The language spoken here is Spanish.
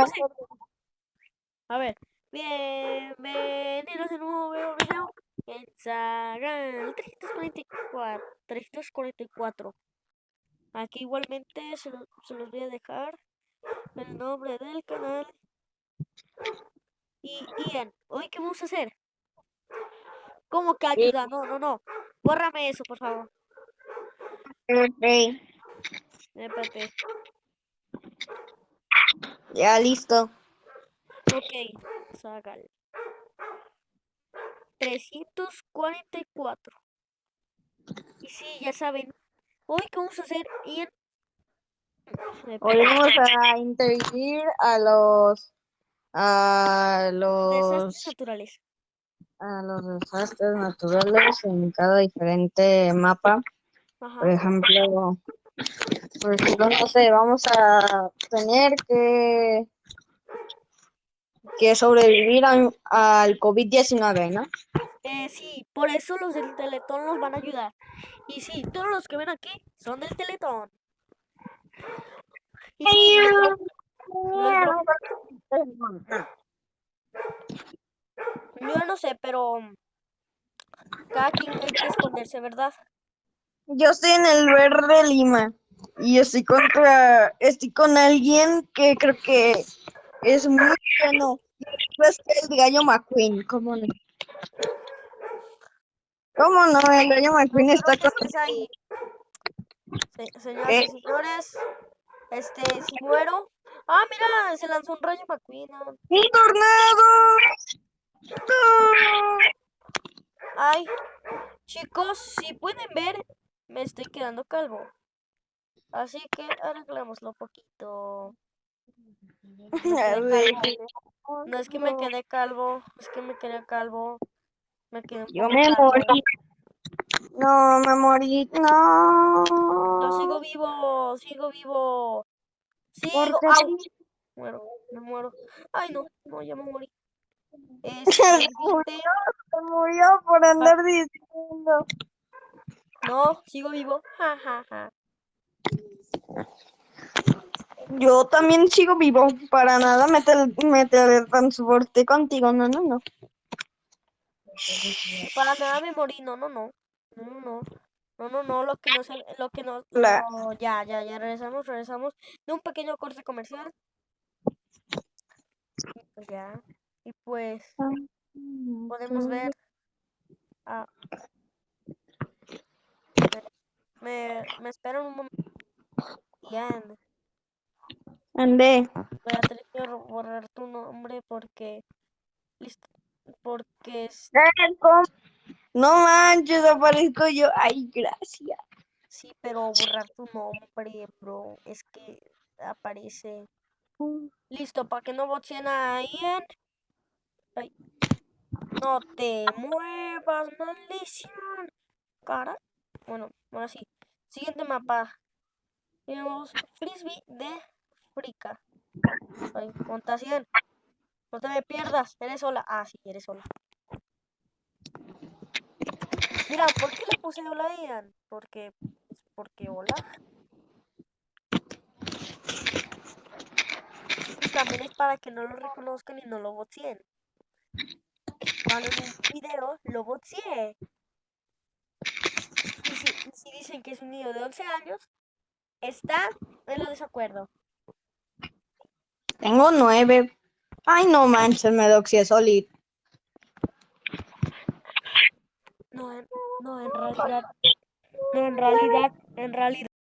puse. A ver. Bienvenidos a un nuevo video en Saga 344. Aquí igualmente se los voy a dejar el nombre del canal. Y Ian, ¿hoy qué vamos a hacer? ¿Cómo que ayuda? No. Bórrame eso, por favor. Ok, Espérate. ya listo. Ok, Saga 344. Y sí, ya saben, hoy qué vamos a hacer, Ian. Hoy vamos a intervenir a Desastres los naturales. a los desastres naturales en cada diferente mapa. Por Ajá. ejemplo, no sé, vamos a tener que sobrevivir al COVID-19, ¿no? Sí, por eso los del Teletón nos van a ayudar. Y sí, todos los que ven aquí son del Teletón. Y sí, yo no sé, pero cada quien hay que esconderse, ¿verdad? Yo estoy en el verde Lima y estoy con alguien que creo que es muy bueno. Es el gallo McQueen, ¿cómo no? ¿Cómo no? El gallo No McQueen quiero está que con... estés ahí. Señoras y señores, si muero... Ah, mira, se lanzó un rayo McQueen. ¡Un tornado! Ay, chicos, si pueden ver, me estoy quedando calvo. Así que arreglémoslo un poquito. Me quedé calvo. No es que me quedé calvo, es que me quedé calvo. Me quedé un Yo poco me calvo. morí. No, me morí. Yo No. sigo vivo, sigo vivo. Sigo. Porque ¡Au! sí. Me muero. Ay, no, ya me morí. Se Vite. murió por Ah, andar diciendo. no, sigo vivo. Ja, ja, ja. Yo también sigo vivo. Para nada me teletransporté contigo. No. Para nada me morí. No. No. Lo que no, La... ya, regresamos de un pequeño corte comercial. Pues ya. Y pues podemos ver a, me esperan un momento. Ian, Andé. voy a tener que borrar tu nombre porque, listo, porque ¿Cómo? No manches, aparezco yo. Ay, gracias. sí, pero borrar tu nombre, bro, es que aparece. Listo, para que no boten a Ian. Ay, no te muevas, maldición. Cara. Bueno, ahora sí. Siguiente mapa. Tenemos Frisbee de Frica. Ay, montación. No te me pierdas. Eres sola. Ah, sí, eres sola. Mira, ¿por qué le puse hola a Ian? Porque hola. Y también es para que no lo reconozcan y no lo botseen. Cuando en un video lo botsié. Y si dicen que es un niño de 11 años, está en lo desacuerdo. Tengo 9. Ay, no manches, me doxié solito. No, no, en realidad, no, en realidad